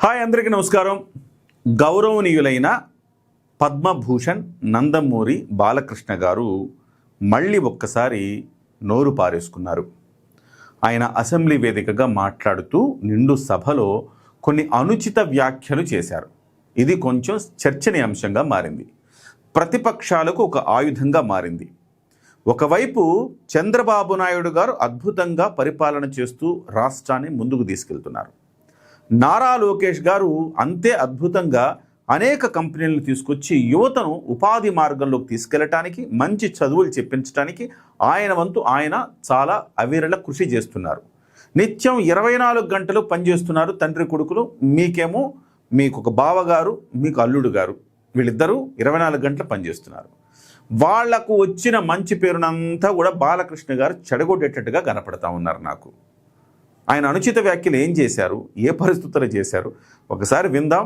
Hi అందరికీ నమస్కారం. గౌరవనీయులైన పద్మభూషణ్ నందమూరి బాలకృష్ణ గారు మళ్ళీ ఒక్కసారి నోరు పారేసుకున్నారు. ఆయన అసెంబ్లీ వేదికగా మాట్లాడుతూ నిండు సభలో కొన్ని అనుచిత వ్యాఖ్యలు చేశారు. ఇది కొంచెం చర్చనీయాంశంగా మారింది. ప్రతిపక్షాలకు ఒక ఆయుధంగా మారింది. ఒకవైపు చంద్రబాబు నాయుడు గారు అద్భుతంగా పరిపాలన చేస్తూ రాష్ట్రాన్ని ముందుకు తీసుకెళ్తున్నారు. నారా లోకేష్ గారు అంతే అద్భుతంగా అనేక కంపెనీలను తీసుకొచ్చి యువతను ఉపాధి మార్గంలోకి తీసుకెళ్లటానికి, మంచి చదువులు చెప్పించడానికి ఆయన వంతు ఆయన చాలా అవిరళ కృషి చేస్తున్నారు. నిత్యం 24 గంటలు పనిచేస్తున్నారు తండ్రి కొడుకులు. మీకేమో మీకు ఒక బావగారు, మీకు అల్లుడు గారు, వీళ్ళిద్దరూ 24 గంటలు పనిచేస్తున్నారు. వాళ్లకు వచ్చిన మంచి పేరునంతా కూడా బాలకృష్ణ గారు చెడగొట్టేటట్టుగా కనపడతా ఉన్నారు. నాకు ఆయన అనుచిత వ్యాఖ్యలు ఏం చేశారు, ఏ పరిస్థితుల్లో చేశారు ఒకసారి విందాం.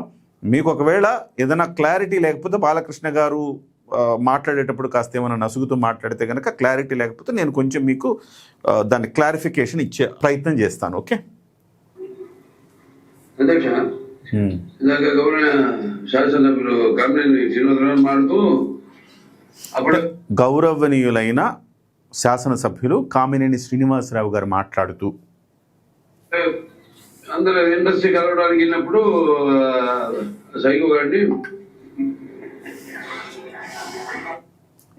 మీకు ఒకవేళ ఏదైనా క్లారిటీ లేకపోతే బాలకృష్ణ గారు మాట్లాడేటప్పుడు కాస్త ఏమైనా నసుగుతూ మాట్లాడితే కనుక క్లారిటీ లేకపోతే నేను కొంచెం మీకు దాన్ని క్లారిఫికేషన్ ఇచ్చే ప్రయత్నం చేస్తాను. ఓకే అధ్యక్ష, ఇందాక శాసనసభ్యులు కామినేని శ్రీనివాసరావు మాట్లాడుతూ గౌరవనీయులైన శాసనసభ్యులు కామినేని శ్రీనివాసరావు గారు మాట్లాడుతూ అందరూ ఇండస్ట్రీ కలవడానికి వెళ్ళినప్పుడు సైకో గారిని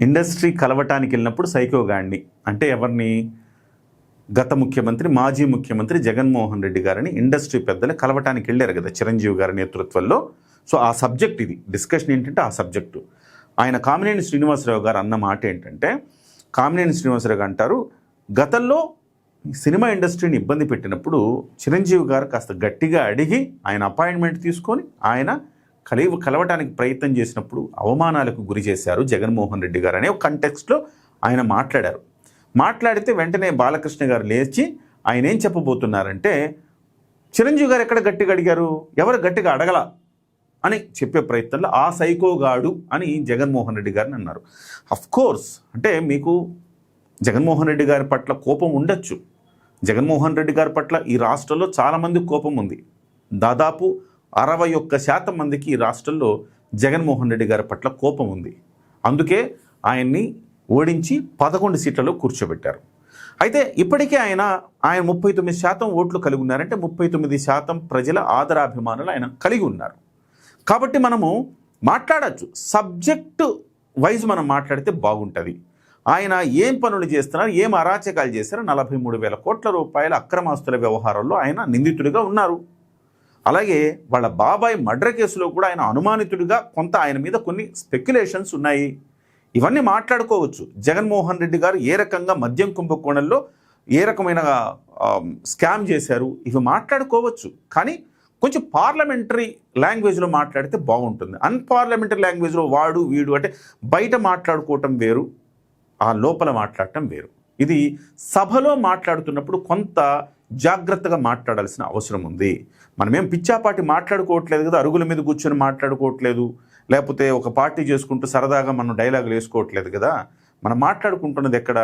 ఇండస్ట్రీ కలవటానికి వెళ్ళినప్పుడు సైకో గాడిని అంటే ఎవరిని? గత ముఖ్యమంత్రి, మాజీ ముఖ్యమంత్రి జగన్మోహన్ రెడ్డి గారిని ఇండస్ట్రీ పెద్దలు కలవటానికి వెళ్ళారు కదా చిరంజీవి గారి నేతృత్వంలో. సో ఆ సబ్జెక్ట్ ఇది డిస్కషన్ ఏంటంటే ఆ సబ్జెక్టు. ఆయన కామినేని శ్రీనివాసరావు గారు అన్న మాట ఏంటంటే, కామినేని శ్రీనివాసరావు గారు అంటారు, గతంలో సినిమా ఇండస్ట్రీని ఇబ్బంది పెట్టినప్పుడు చిరంజీవి గారు కాస్త గట్టిగా అడిగి ఆయన అపాయింట్మెంట్ తీసుకొని ఆయన కలవటానికి ప్రయత్నం చేసినప్పుడు అవమానాలకు గురి చేశారు జగన్మోహన్ రెడ్డి గారు అనే ఒక కంటెక్స్ట్లో ఆయన మాట్లాడారు. మాట్లాడితే వెంటనే బాలకృష్ణ గారు లేచి ఆయన ఏం చెప్పబోతున్నారంటే, చిరంజీవి గారు ఎక్కడ గట్టిగా అడిగారు, ఎవరు గట్టిగా అడగల అని చెప్పే ప్రయత్నంలో ఆ సైకోగాడు అని జగన్మోహన్ రెడ్డి గారిని అన్నారు. అఫ్కోర్స్ అంటే మీకు జగన్మోహన్ రెడ్డి గారి పట్ల కోపం ఉండొచ్చు. జగన్మోహన్ రెడ్డి గారి పట్ల ఈ రాష్ట్రంలో చాలామంది కోపం ఉంది. దాదాపు 61% మందికి ఈ రాష్ట్రంలో జగన్మోహన్ రెడ్డి గారి పట్ల కోపం ఉంది. అందుకే ఆయన్ని ఓడించి 11 సీట్లలో కూర్చోబెట్టారు. అయితే ఇప్పటికే ఆయన 39% ఓట్లు కలిగి ఉన్నారంటే 39% ప్రజల ఆదరాభిమానులు ఆయన కలిగి ఉన్నారు. కాబట్టి మనము మాట్లాడచ్చు, సబ్జెక్టు వైజ్ మనం మాట్లాడితే బాగుంటుంది. ఆయన ఏం పనులు చేస్తున్నారు, ఏం అరాచకాలు చేశారు, 43,000 కోట్ల రూపాయల అక్రమాస్తుల వ్యవహారంలో ఆయన నిందితుడిగా ఉన్నారు. అలాగే వాళ్ళ బాబాయ్ మర్డర్ కేసులో కూడా ఆయన అనుమానితుడిగా కొంత ఆయన మీద కొన్ని స్పెక్యులేషన్స్ ఉన్నాయి. ఇవన్నీ మాట్లాడుకోవచ్చు. జగన్మోహన్ రెడ్డి గారు ఏ రకంగా మద్యం కుంభకోణంలో ఏ రకమైన స్కామ్ చేశారు, ఇవి మాట్లాడుకోవచ్చు. కానీ కొంచెం పార్లమెంటరీ లాంగ్వేజ్లో మాట్లాడితే బాగుంటుంది. అన్పార్లమెంటరీ లాంగ్వేజ్లో వాడు వీడు అంటే బయట మాట్లాడుకోవటం వేరు, ఆ లోపల మాట్లాడటం వేరు. ఇది సభలో మాట్లాడుతున్నప్పుడు కొంత జాగ్రత్తగా మాట్లాడాల్సిన అవసరం ఉంది. మనమేం పిచ్చాపాటి మాట్లాడుకోవట్లేదు కదా, అరుగుల మీద కూర్చొని మాట్లాడుకోవట్లేదు, లేకపోతే ఒక పార్టీ చేసుకుంటూ సరదాగా మనం డైలాగులు వేసుకోవట్లేదు కదా. మనం మాట్లాడుకుంటున్నది ఎక్కడ?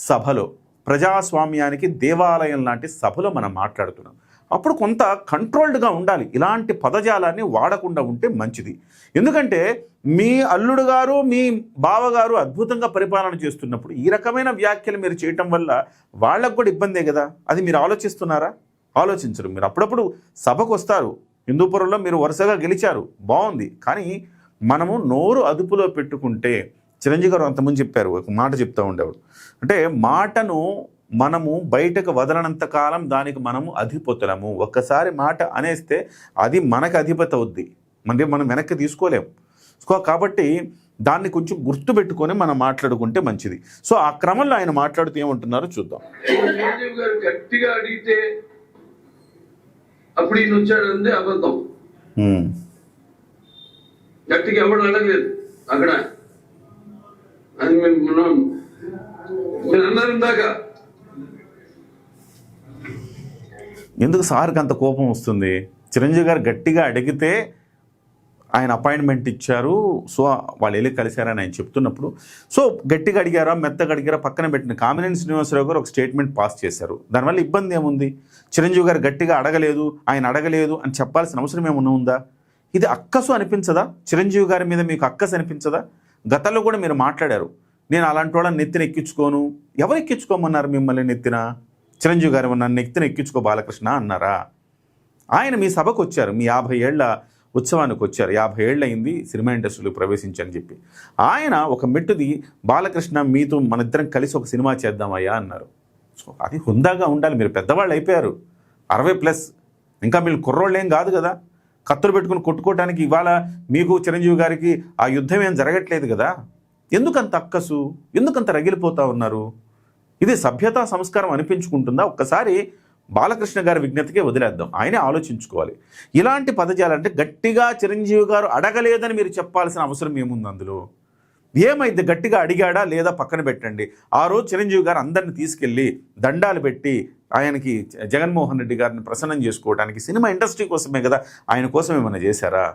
సభలో, ప్రజాస్వామ్యానికి దేవాలయం లాంటి సభలో మనం మాట్లాడుతున్నాం. అప్పుడు కొంత కంట్రోల్డ్గా ఉండాలి. ఇలాంటి పదజాలాన్ని వాడకుండా ఉంటే మంచిది. ఎందుకంటే మీ అల్లుడు గారు, మీ బావగారు అద్భుతంగా పరిపాలన చేస్తున్నప్పుడు ఈ రకమైన వ్యాఖ్యలు మీరు చేయటం వల్ల వాళ్ళకు కూడా ఇబ్బందే కదా. అది మీరు ఆలోచిస్తున్నారా? ఆలోచించరు. మీరు అప్పుడప్పుడు సభకు వస్తారు, హిందూపురంలో మీరు వరుసగా గెలిచారు, బాగుంది. కానీ మనము నోరు అదుపులో పెట్టుకుంటే, చిరంజీవి గారు అంతకుముందు చెప్పారు, ఒక మాట చెప్తూ ఉండేవాడు, అంటే మాటను మనము బయటకు వదలనంత కాలం దానికి మనము అధిపతులము. ఒక్కసారి మాట అనేస్తే అది మనకు అధిపతి అవుద్ది, మనం వెనక్కి తీసుకోలేము. కాబట్టి దాన్ని కొంచెం గుర్తుపెట్టుకొని మనం మాట్లాడుకుంటే మంచిది. సో ఆ క్రమంలో ఆయన మాట్లాడుతూ ఏమంటున్నారో చూద్దాం. చిరంజీవి గారు గట్టిగా అడిగితే అప్పుడు ఈయన వచ్చాడంటే అబద్ధం. గట్టిగా ఎవడు అడగలేదు అక్కడ. అది మీరు అన్నారు ఇందాక. ఎందుకు సార్కి అంత కోపం వస్తుంది? చిరంజీవి గారు గట్టిగా అడిగితే ఆయన అపాయింట్మెంట్ ఇచ్చారు. సో వాళ్ళు వెళ్ళి కలిశారని ఆయన చెప్తున్నప్పుడు సో గట్టిగా అడిగారా మెత్తగా అడిగారా పక్కన పెట్టిన కామినేని శ్రీనివాసరావు గారు ఒక స్టేట్మెంట్ పాస్ చేశారు. దానివల్ల ఇబ్బంది ఏముంది? చిరంజీవి గారు గట్టిగా అడగలేదు, ఆయన అడగలేదు అని చెప్పాల్సిన అవసరం ఏమన్నా ఉందా? ఇది అక్కసు అనిపించదా? చిరంజీవి గారి మీద మీకు అక్కసు అనిపించదా? గతంలో కూడా మీరు మాట్లాడారు, నేను అలాంటి వాళ్ళని నెత్తిన ఎక్కించుకోను. ఎవరు ఎక్కించుకోమన్నారు మిమ్మల్ని నెత్తిన? చిరంజీవి గారు నన్ను నెత్తిన ఎక్కించుకో బాలకృష్ణ అన్నారా? ఆయన మీ సభకు వచ్చారు, మీ 50 ఏళ్ల ఉత్సవానికి వచ్చారు. 50 ఏళ్ళు అయింది సినిమా ఇండస్ట్రీలో ప్రవేశించని చెప్పి ఆయన ఒక మెట్టుది బాలకృష్ణ మీతో మన ఇద్దరం కలిసి ఒక సినిమా చేద్దామయ్యా అన్నారు. సో అది హుందాగా ఉండాలి. మీరు పెద్దవాళ్ళు అయిపోయారు, 60+. ఇంకా మీరు కుర్రోళ్ళు ఏం కాదు కదా, కత్తులు పెట్టుకుని కొట్టుకోవడానికి. ఇవాళ మీకు చిరంజీవి గారికి ఆ యుద్ధం ఏం జరగట్లేదు కదా. ఎందుకంత అక్కసు, ఎందుకంత రగిలిపోతూ ఉన్నారు? ఇది సభ్యతా సంస్కారం అనిపించుకుంటుందా? ఒక్కసారి బాలకృష్ణ గారి విజ్ఞతకే వదిలేద్దాం, ఆయనే ఆలోచించుకోవాలి. ఇలాంటి పదజాలంటే గట్టిగా చిరంజీవి గారు అడగలేదని మీరు చెప్పాల్సిన అవసరం ఏముంది అందులో? ఏమైంది? గట్టిగా అడిగాడా లేదా పక్కన పెట్టండి. ఆ రోజు చిరంజీవి గారు అందరిని తీసుకెళ్ళి దండాలు పెట్టి ఆయనకి జగన్మోహన్ రెడ్డి గారిని ప్రసన్నం చేసుకోవడానికి సినిమా ఇండస్ట్రీ కోసమే కదా, ఆయన కోసం ఏమైనా చేశారా?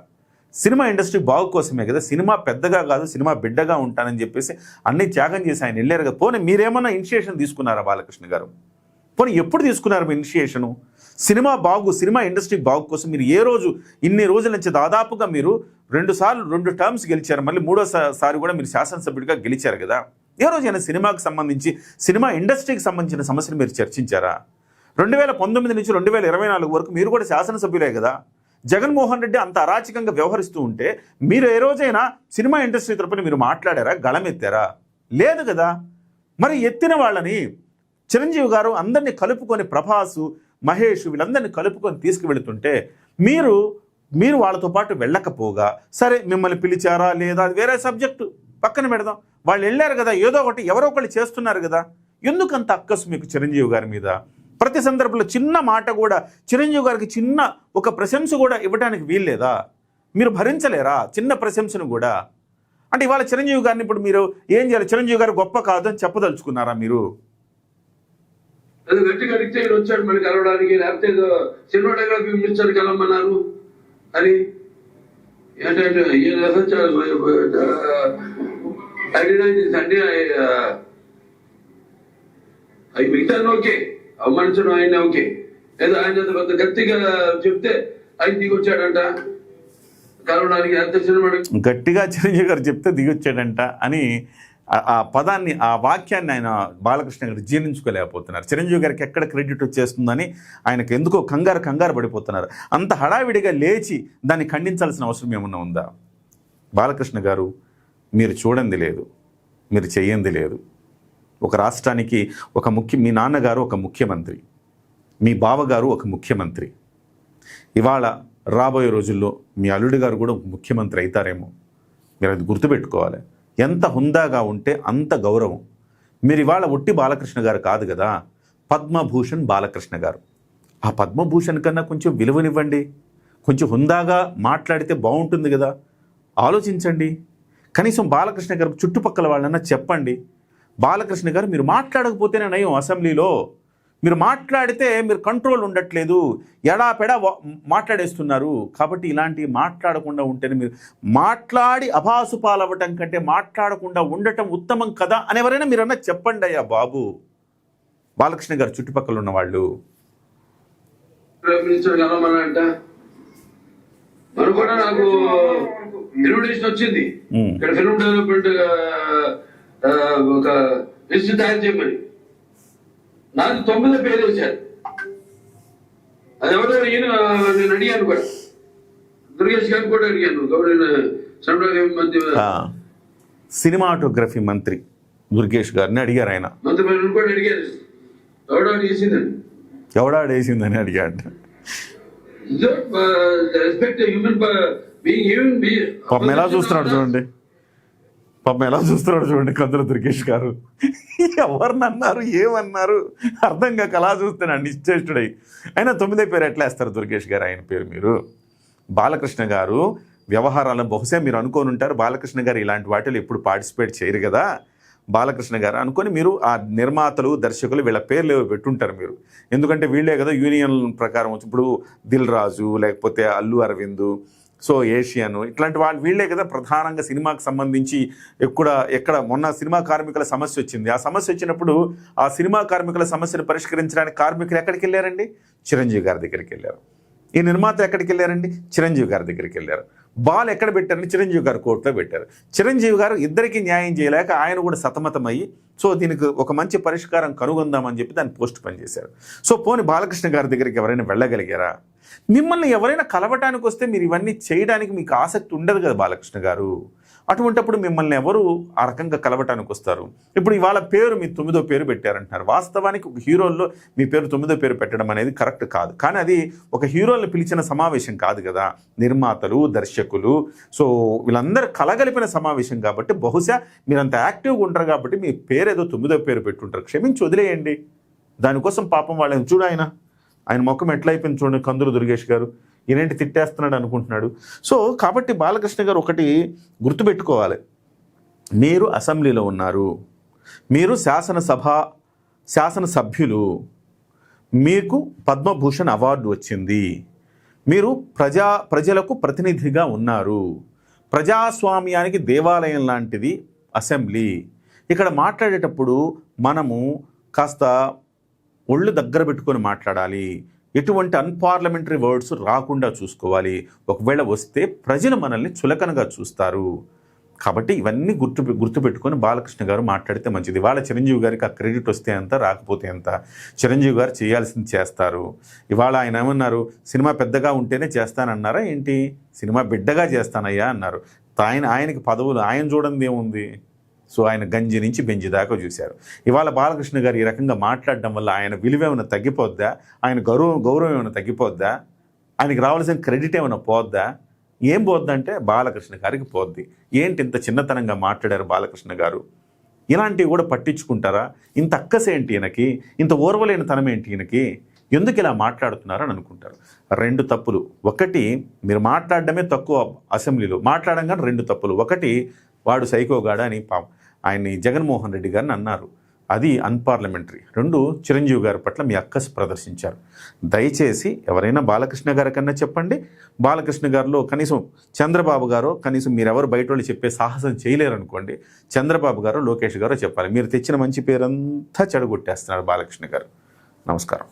సినిమా ఇండస్ట్రీ బాగు కోసమే కదా, సినిమా పెద్దగా కాదు సినిమా బిడ్డగా ఉంటానని చెప్పేసి అన్నీ త్యాగం చేసి ఆయన వెళ్ళారు కదా. పోనీ మీరేమన్నా ఇనిషియేషన్ తీసుకున్నారా బాలకృష్ణ గారు? పోనీ ఎప్పుడు తీసుకున్నారు మీ ఇనిషియేషను? సినిమా ఇండస్ట్రీ బాగు కోసం మీరు ఏ రోజు ఇన్ని రోజుల నుంచి దాదాపుగా మీరు 2 టర్మ్స్ గెలిచారు, మళ్ళీ 3వ సారి కూడా మీరు శాసనసభ్యుడిగా గెలిచారు కదా. ఏ రోజైనా సినిమాకి సంబంధించి సినిమా ఇండస్ట్రీకి సంబంధించిన సమస్యలు మీరు చర్చించారా? 2019 నుంచి 2024 వరకు మీరు కూడా శాసనసభ్యులే కదా. జగన్మోహన్ రెడ్డి అంత అరాచకంగా వ్యవహరిస్తూ ఉంటే మీరు ఏ రోజైనా సినిమా ఇండస్ట్రీ తరపున మీరు మాట్లాడారా, గళమెత్తారా? లేదు కదా. మరి ఎత్తిన వాళ్ళని చిరంజీవి గారు అందరినీ కలుపుకొని, ప్రభాసు, మహేష్ వీళ్ళందరినీ కలుపుకొని తీసుకువెళుతుంటే మీరు వాళ్ళతో పాటు వెళ్ళకపోగా, సరే మిమ్మల్ని పిలిచారా లేదా అది వేరే సబ్జెక్టు, పక్కన పెడదాం. వాళ్ళు వెళ్ళారు కదా, ఏదో ఒకటి ఎవరో ఒకళ్ళు చేస్తున్నారు కదా. ఎందుకంత అక్కసు మీకు చిరంజీవి గారి మీద? ప్రతి సందర్భంలో చిన్న మాట కూడా చిరంజీవి గారికి చిన్న ఒక ప్రశంస కూడా ఇవ్వడానికి వీల్లేదా? మీరు భరించలేరా చిన్న ప్రశంసను కూడా? అంటే ఇవాళ చిరంజీవి గారిని ఇప్పుడు మీరు ఏం చేయాలి? చిరంజీవి గారు గొప్ప కాదు అని చెప్పదలుచుకున్నారా మీరు? అది గట్టిగా అడిగితే ఈయన వచ్చాడు మళ్ళీ కలవడానికి, లేకపోతే సినిమాటోగ్రఫీ మినిస్టర్ కలవమన్నారు అని ఏంటంటే అవి మిగతా ఓకే, అవమానించడం ఆయన ఓకే, లేదా ఆయన పెద్ద గట్టిగా చెప్తే ఆయన దిగొచ్చాడంట కలవడానికి. అంత సినిమా గట్టిగా చిరంజీవి గారు చెప్తే దిగొచ్చాడంట అని ఆ పదాన్ని, ఆ వాక్యాన్ని ఆయన బాలకృష్ణ గారు జీర్ణించుకోలేకపోతున్నారు. చిరంజీవి గారికి ఎక్కడ క్రెడిట్ వచ్చేస్తుందని ఆయనకు ఎందుకో కంగారు పడిపోతున్నారు. అంత హడావిడిగా లేచి దాన్ని ఖండించాల్సిన అవసరం ఏమన్నా ఉందా? బాలకృష్ణ గారు, మీరు చూడండి లేదు, మీరు చెయ్యంది లేదు. ఒక రాష్ట్రానికి మీ నాన్నగారు ఒక ముఖ్యమంత్రి, మీ బావగారు ఒక ముఖ్యమంత్రి, ఇవాళ రాబోయే రోజుల్లో మీ అల్లుడి గారు కూడా ముఖ్యమంత్రి అవుతారేమో. మీరు అది గుర్తుపెట్టుకోవాలి. ఎంత హుందాగా ఉంటే అంత గౌరవం. మీరు ఇవాళ ఒట్టి బాలకృష్ణ గారు కాదు కదా, పద్మభూషణ్ బాలకృష్ణ గారు. ఆ పద్మభూషణ్ కన్నా కొంచెం విలువనివ్వండి, కొంచెం హుందాగా మాట్లాడితే బాగుంటుంది కదా. ఆలోచించండి. కనీసం బాలకృష్ణ గారు చుట్టుపక్కల వాళ్ళన్నా చెప్పండి. బాలకృష్ణ గారు మీరు మాట్లాడకపోతేనే నయం. అసెంబ్లీలో మీరు మాట్లాడితే మీరు కంట్రోల్ ఉండట్లేదు, ఎడాపెడా మాట్లాడేస్తున్నారు. కాబట్టి ఇలాంటివి మాట్లాడకుండా ఉంటేనే, మీరు మాట్లాడి అభాసుపాలవ్వటం కంటే మాట్లాడకుండా ఉండటం ఉత్తమం కదా అని ఎవరైనా మీరన్నా చెప్పండి అయ్యా బాబు. బాలకృష్ణ గారు చుట్టుపక్కల ఉన్న వాళ్ళు మరి కూడా నాకు ఇన్విటేషన్ వచ్చింది ఇక్కడ ఫిల్మ్ డెవలప్మెంట్ ఒక లిస్ట్ తయారు చేయమని. నాకు 9 పేరు వేశారు. అది ఎవరో ఈయన నేను అడిగాను కూడా, దుర్గేష్ గారిని కూడా అడిగాను. సినిమాటోగ్రఫీ మంత్రి దుర్గేష్ గారిని అడిగారు. ఆయన మంత్రి కూడా అడిగారు, ఎవడాడేసిందని అడిగాడు. పాపం ఎలా చూస్తున్నాడు చూడండి కందుల దుర్గేష్ గారు. ఎవరినన్నారు, ఏమన్నారు అర్థం కాక అలా చూస్తున్నాడు నిశ్చేష్టుడై. అయినా 9 పేరు ఎట్లా వేస్తారు దుర్గేష్ గారు ఆయన పేరు? మీరు బాలకృష్ణ గారు వ్యవహారాలను బహుశా మీరు అనుకోని ఉంటారు, బాలకృష్ణ గారు ఇలాంటి వాటిలో ఎప్పుడు పార్టిసిపేట్ చేయరు కదా. బాలకృష్ణ గారు అనుకొని మీరు ఆ నిర్మాతలు, దర్శకులు వీళ్ళ పేర్లు పెట్టుంటారు మీరు. ఎందుకంటే వీళ్ళే కదా యూనియన్ ప్రకారం ఇప్పుడు దిల్ రాజు, లేకపోతే అల్లు అరవింద్, సో ఏషియన్ ఇట్లాంటి వీళ్ళే కదా ప్రధానంగా సినిమాకి సంబంధించి ఎక్కడ మొన్న సినిమా కార్మికుల సమస్య వచ్చింది. ఆ సమస్య వచ్చినప్పుడు ఆ సినిమా కార్మికుల సమస్యను పరిష్కరించడానికి కార్మికులు ఎక్కడికి వెళ్ళారండి? చిరంజీవి గారి దగ్గరికి వెళ్ళారు. ఈ నిర్మాత ఎక్కడికి వెళ్ళారండి? చిరంజీవి గారి దగ్గరికి వెళ్ళారు. బాల్ ఎక్కడ పెట్టారని చిరంజీవి గారు కోర్టులో పెట్టారు. చిరంజీవి గారు ఇద్దరికి న్యాయం చేయలేక ఆయన కూడా సతమతమయ్యి సో దీనికి ఒక మంచి పరిష్కారం కనుగొందామని చెప్పి దాన్ని పోస్ట్ పని చేశారు. సో పోని బాలకృష్ణ గారి దగ్గరికి ఎవరైనా వెళ్ళగలిగారా? మిమ్మల్ని ఎవరైనా కలవటానికి వస్తే మీరు ఇవన్నీ చేయడానికి మీకు ఆసక్తి ఉండదు కదా బాలకృష్ణ గారు. అటువంటిప్పుడు మిమ్మల్ని ఎవరు ఆ రకంగా కలవటానికి వస్తారు? ఇప్పుడు ఇవాళ పేరు మీ 9వ పేరు పెట్టారంటున్నారు. వాస్తవానికి ఒక హీరోల్లో మీ పేరు 9వ పేరు పెట్టడం అనేది కరెక్ట్ కాదు. కానీ అది ఒక హీరోల్ని పిలిచిన సమావేశం కాదు కదా. నిర్మాతలు, దర్శకులు, సో వీళ్ళందరూ కలగలిపిన సమావేశం కాబట్టి బహుశా మీరంత యాక్టివ్గా ఉంటారు కాబట్టి మీ పేరు ఏదో 9వ పేరు పెట్టుంటారు. క్షమించి వదిలేయండి. దానికోసం పాపం వాళ్ళని చూడు, ఆయన ముఖం ఎట్లయిపోయింది చూడండి. కందులు దుర్గేష్ గారు ఈయనేంటి తిట్టేస్తున్నాడు అనుకుంటున్నాడు. సో కాబట్టి బాలకృష్ణ గారు ఒకటి గుర్తుపెట్టుకోవాలి, మీరు అసెంబ్లీలో ఉన్నారు, మీరు శాసనసభ్యులు, మీకు పద్మభూషణ్ అవార్డు వచ్చింది, మీరు ప్రజలకు ప్రతినిధిగా ఉన్నారు. ప్రజాస్వామ్యానికి దేవాలయం లాంటిది అసెంబ్లీ. ఇక్కడ మాట్లాడేటప్పుడు మనము కాస్త ఒళ్ళు దగ్గర పెట్టుకొని మాట్లాడాలి. ఎటువంటి అన్పార్లమెంటరీ వర్డ్స్ రాకుండా చూసుకోవాలి. ఒకవేళ వస్తే ప్రజలు మనల్ని చులకనగా చూస్తారు. కాబట్టి ఇవన్నీ గుర్తుపెట్టుకొని బాలకృష్ణ గారు మాట్లాడితే మంచిది. ఇవాళ చిరంజీవి గారికి ఆ క్రెడిట్ వస్తే ఎంత, రాకపోతే ఎంత, చిరంజీవి గారు చేయాల్సింది చేస్తారు. ఇవాళ ఆయన ఏమన్నారు, సినిమా పెద్దగా ఉంటేనే చేస్తానన్నారా ఏంటి? సినిమా బిడ్డగా చేస్తానయ్యా అన్నారు. ఆయనకి పదవులు ఆయన చూడండి ఏముంది. సో ఆయన గంజి నుంచి బెంజి దాకా చూశారు. ఇవాళ బాలకృష్ణ గారు ఈ రకంగా మాట్లాడడం వల్ల ఆయన విలువ ఏమైనా తగ్గిపోద్దా? ఆయన గౌరవం ఏమైనా తగ్గిపోద్దా? ఆయనకి రావాల్సిన క్రెడిట్ ఏమైనా పోద్దా? ఏం పోద్దంటే బాలకృష్ణ గారికి పోద్ది. ఏంటి ఇంత చిన్నతనంగా మాట్లాడారు బాలకృష్ణ గారు? ఇలాంటివి కూడా పట్టించుకుంటారా? ఇంత అక్కసేంటి ఈయనకి? ఇంత ఓర్వలేని తనం ఏంటి ఈయనకి? ఎందుకు ఇలా మాట్లాడుతున్నారని అనుకుంటారు. 2 తప్పులు. ఒకటి, మీరు మాట్లాడడమే తక్కువ అసెంబ్లీలో, మాట్లాడంగానే 2 తప్పులు. ఒకటి, వాడు సైకోగాడ అని ఆయన్ని జగన్మోహన్ రెడ్డి గారిని అన్నారు, అది అన్పార్లమెంటరీ. 2, చిరంజీవి గారి పట్ల మీ అక్కసు ప్రదర్శించారు. దయచేసి ఎవరైనా బాలకృష్ణ గారి కన్నా చెప్పండి. బాలకృష్ణ గారిలో కనీసం చంద్రబాబు గారు, కనీసం మీరెవరు బయట వాళ్ళు చెప్పే సాహసం చేయలేరు అనుకోండి, చంద్రబాబు గారు, లోకేష్ గారు చెప్పాలి. మీరు తెచ్చిన మంచి పేరంతా చెడగొట్టేస్తున్నారు బాలకృష్ణ గారు. నమస్కారం.